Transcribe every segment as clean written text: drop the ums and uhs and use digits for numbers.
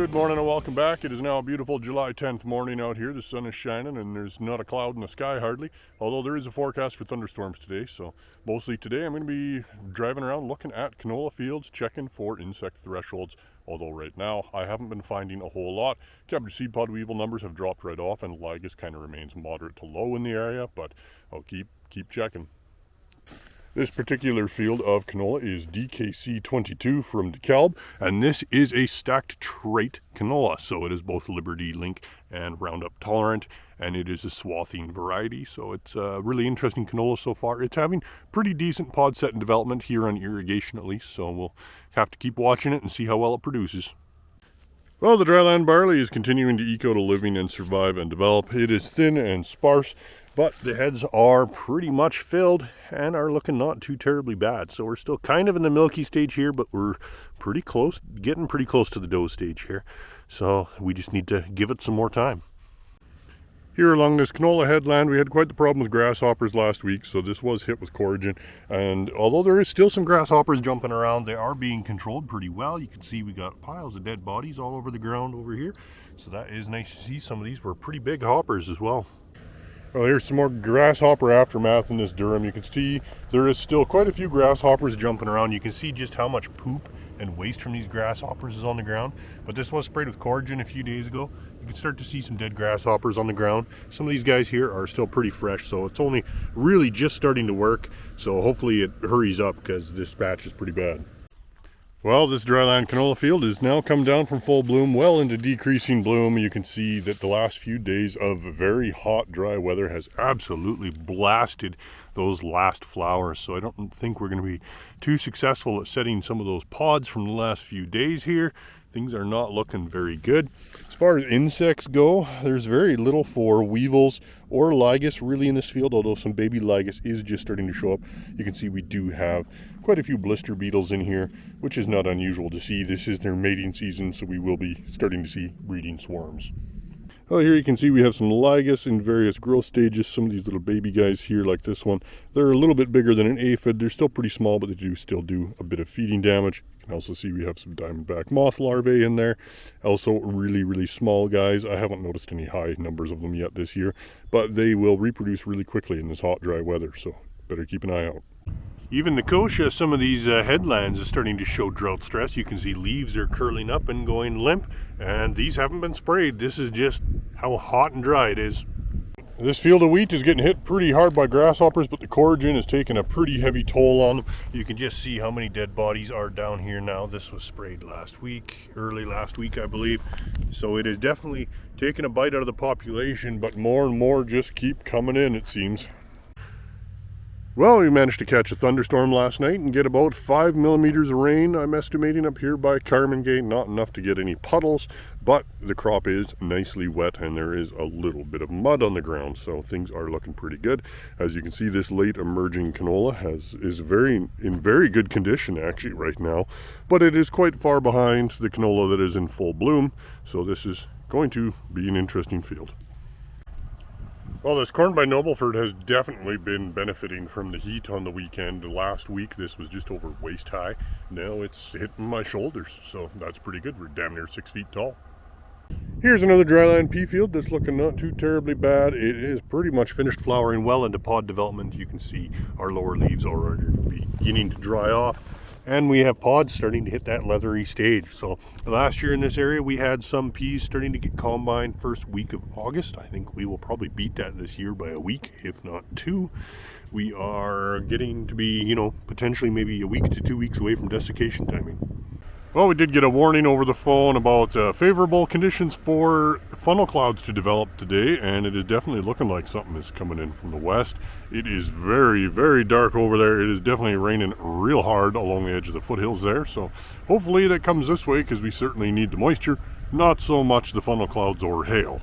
Good morning and welcome back. It is now a beautiful July 10th morning out here. The sun is shining and there's not a cloud in the sky hardly, although there is a forecast for thunderstorms today. So mostly today I'm going to be driving around looking at canola fields, checking for insect thresholds, although right now I haven't been finding a whole lot. Cabbage seed pod weevil numbers have dropped right off and ligus kind of remains moderate to low in the area, but I'll keep checking. This particular field of canola is DKC22 from DeKalb, and this is a stacked trait canola. So it is both Liberty Link and Roundup tolerant, and it is a swathing variety. So it's a really interesting canola so far. It's having pretty decent pod set and development here on irrigation at least, so we'll have to keep watching it and see how well it produces. Well, the dryland barley is continuing to eke out a living and survive and develop. It is thin and sparse, but the heads are pretty much filled and are looking not too terribly bad. So we're still kind of in the milky stage here, but we're pretty close, getting pretty close to the dough stage here. So we just need to give it some more time. Here along this canola headland, we had quite the problem with grasshoppers last week, so this was hit with coragen. And although there is still some grasshoppers jumping around, they are being controlled pretty well. You can see we got piles of dead bodies all over the ground over here. So that is nice to see. Some of these were pretty big hoppers as well. Well, here's some more grasshopper aftermath in this durum. You can see there is still quite a few grasshoppers jumping around. You can see just how much poop and waste from these grasshoppers is on the ground. But this was sprayed with coragen a few days ago. You can start to see some dead grasshoppers on the ground. Some of these guys here are still pretty fresh, so it's only really just starting to work. So hopefully it hurries up because this patch is pretty bad. Well, this dryland canola field has now come down from full bloom well into decreasing bloom. You can see that the last few days of very hot, dry weather has absolutely blasted those last flowers. So I don't think we're going to be too successful at setting some of those pods from the last few days here. Things are not looking very good. As far as insects go, there's very little for weevils or ligus really in this field, although some baby ligus is just starting to show up. You can see we do have quite a few blister beetles in here, which is not unusual to see. This is their mating season, so we will be starting to see breeding swarms. Well, here you can see we have some ligus in various growth stages. Some of these little baby guys here, like this one, they're a little bit bigger than an aphid. They're still pretty small, but they do still do a bit of feeding damage. You can also see we have some diamondback moth larvae in there. Also really small guys. I haven't noticed any high numbers of them yet this year, but they will reproduce really quickly in this hot, dry weather, so better keep an eye out. Even Nicotia, some of these headlands is starting to show drought stress. You can see leaves are curling up and going limp, and these haven't been sprayed. This is just how hot and dry it is. This field of wheat is getting hit pretty hard by grasshoppers, but the coragen is taking a pretty heavy toll on them. You can just see how many dead bodies are down here now. This was sprayed last week, early last week, I believe. So it is definitely taking a bite out of the population, but more and more just keep coming in, it seems. Well, we managed to catch a thunderstorm last night and get about 5 millimeters of rain, I'm estimating, up here by Carmen Gate. Not enough to get any puddles, but the crop is nicely wet and there is a little bit of mud on the ground, so things are looking pretty good. As you can see, this late emerging canola is in very good condition actually right now, but it is quite far behind the canola that is in full bloom, so this is going to be an interesting field. Well, this corn by Nobleford has definitely been benefiting from the heat on the weekend. Last week, this was just over waist high. Now it's hitting my shoulders, so that's pretty good. We're damn near 6 feet tall. Here's another dryland pea field that's looking not too terribly bad. It is pretty much finished flowering well into pod development. You can see our lower leaves are already beginning to dry off. And we have pods starting to hit that leathery stage. So last year in this area, we had some peas starting to get combined first week of August. I think we will probably beat that this year by a week, if not 2. We are getting to be, potentially maybe a week to 2 weeks away from desiccation timing. Well, we did get a warning over the phone about favorable conditions for funnel clouds to develop today, and it is definitely looking like something is coming in from the west. It is very dark over there. It is definitely raining real hard along the edge of the foothills there, so hopefully that comes this way because we certainly need the moisture, not so much the funnel clouds or hail.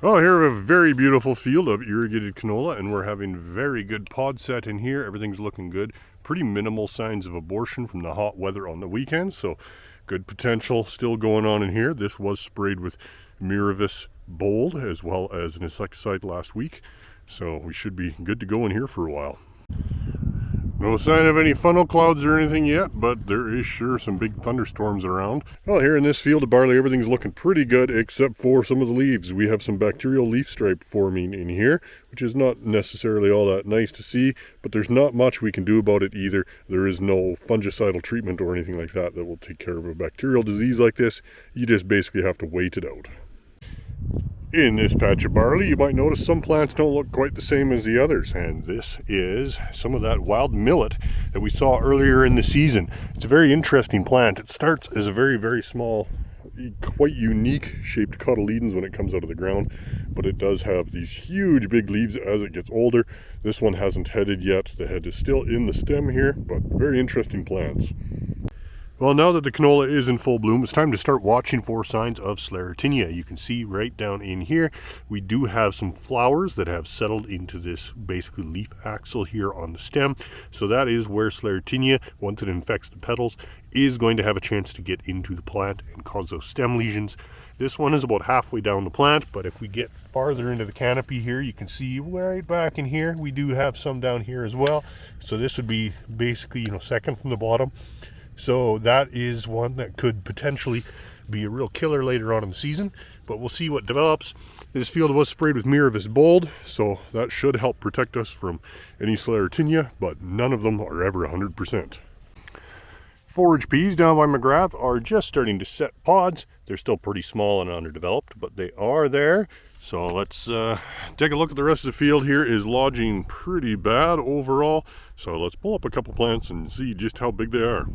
Well, here we have a very beautiful field of irrigated canola, and we're having very good pod set in here. Everything's looking good. Pretty minimal signs of abortion from the hot weather on the weekend, so good potential still going on in here. This was sprayed with Miravis Bold as well as an insecticide last week, so we should be good to go in here for a while. No sign of any funnel clouds or anything yet, but there is sure some big thunderstorms around. Well, here in this field of barley, everything's looking pretty good except for some of the leaves. We have some bacterial leaf stripe forming in here, which is not necessarily all that nice to see, but there's not much we can do about it either. There is no fungicidal treatment or anything like that that will take care of a bacterial disease like this. You just basically have to wait it out. In this patch of barley, you might notice some plants don't look quite the same as the others, and this is some of that wild millet that we saw earlier in the season. It's a very interesting plant. It starts as a very, very small, quite unique shaped cotyledons when it comes out of the ground, but it does have these huge big leaves as it gets older. This one hasn't headed yet. The head is still in the stem here, but very interesting plants. Well, now that the canola is in full bloom, it's time to start watching for signs of sclerotinia. You can see right down in here, we do have some flowers that have settled into this basically leaf axil here on the stem. So that is where sclerotinia, once it infects the petals, is going to have a chance to get into the plant and cause those stem lesions. This one is about halfway down the plant, but if we get farther into the canopy here, you can see right back in here, we do have some down here as well. So this would be basically, second from the bottom. So that is one that could potentially be a real killer later on in the season, but we'll see what develops. This field was sprayed with Miravis Bold, so that should help protect us from any sclerotinia, but none of them are ever 100%. Forage peas down by McGrath are just starting to set pods. They're still pretty small and underdeveloped, but they are there. So let's take a look at the rest of the field. Here is lodging pretty bad overall. So let's pull up a couple plants and see just how big they are.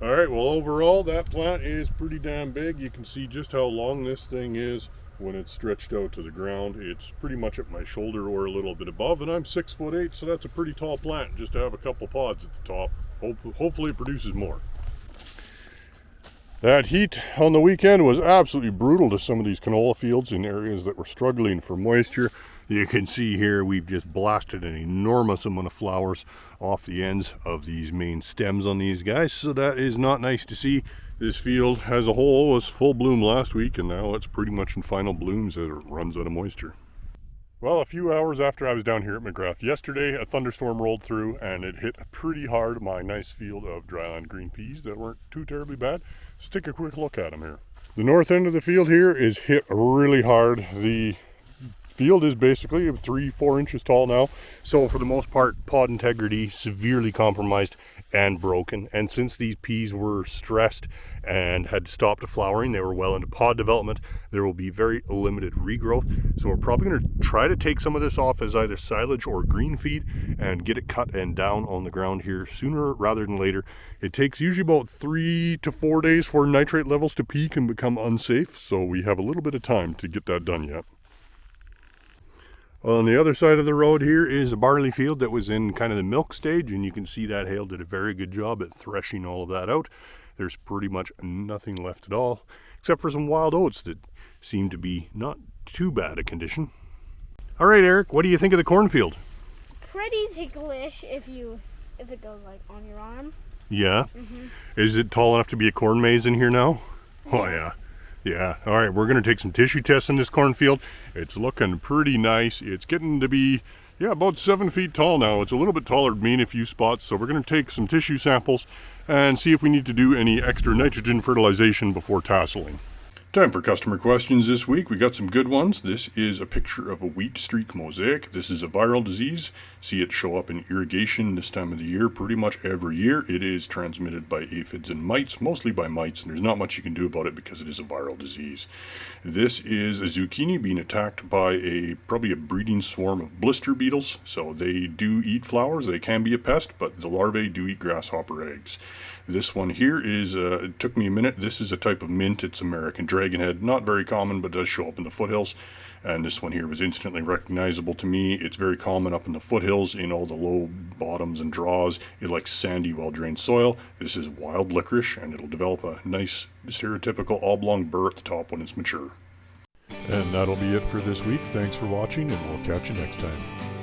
All right, well, overall, that plant is pretty damn big. You can see just how long this thing is when it's stretched out to the ground. It's pretty much at my shoulder or a little bit above, and I'm 6'8", so that's a pretty tall plant just to have a couple pods at the top. Hopefully it produces more. That heat on the weekend was absolutely brutal to some of these canola fields in areas that were struggling for moisture. You can see here we've just blasted an enormous amount of flowers off the ends of these main stems on these guys, so that is not nice to see. This field as a whole was full bloom last week, and now it's pretty much in final blooms as it runs out of moisture. Well, a few hours after I was down here at McGrath yesterday, a thunderstorm rolled through and it hit pretty hard my nice field of dryland green peas that weren't too terribly bad. Let's take a quick look at them here. The north end of the field here is hit really hard. The field is basically 3-4 inches tall now, so for the most part pod integrity severely compromised and broken, and since these peas were stressed and had stopped flowering, they were well into pod development, there will be very limited regrowth. So we're probably going to try to take some of this off as either silage or green feed and get it cut and down on the ground here sooner rather than later. It takes usually about 3 to 4 days for nitrate levels to peak and become unsafe, so we have a little bit of time to get that done yet. On the other side of the road here is a barley field that was in kind of the milk stage, and you can see that hail did a very good job at threshing all of that out. There's pretty much nothing left at all, except for some wild oats that seem to be not too bad a condition. All right, Eric, what do you think of the cornfield? Pretty ticklish if it goes like on your arm. Yeah? Is it tall enough to be a corn maze in here now? Oh yeah. Yeah, all right, we're going to take some tissue tests in this cornfield. It's looking pretty nice. It's getting to be, about 7 feet tall now. It's a little bit taller than me in a few spots, so we're going to take some tissue samples and see if we need to do any extra nitrogen fertilization before tasseling. Time for customer questions this week. We got some good ones. This is a picture of a wheat streak mosaic. This is a viral disease. See it show up in irrigation this time of the year pretty much every year. It is transmitted by aphids and mites, mostly by mites, and there's not much you can do about it because it is a viral disease. This is a zucchini being attacked by probably a breeding swarm of blister beetles. So they do eat flowers. They can be a pest, but the larvae do eat grasshopper eggs. This one here is, it took me a minute. This is a type of mint. It's American dragonhead. Not very common, but does show up in the foothills. And this one here was instantly recognizable to me. It's very common up in the foothills in all the low bottoms and draws. It likes sandy, well-drained soil. This is wild licorice, and it'll develop a nice, stereotypical oblong burr at the top when it's mature. And that'll be it for this week. Thanks for watching, and we'll catch you next time.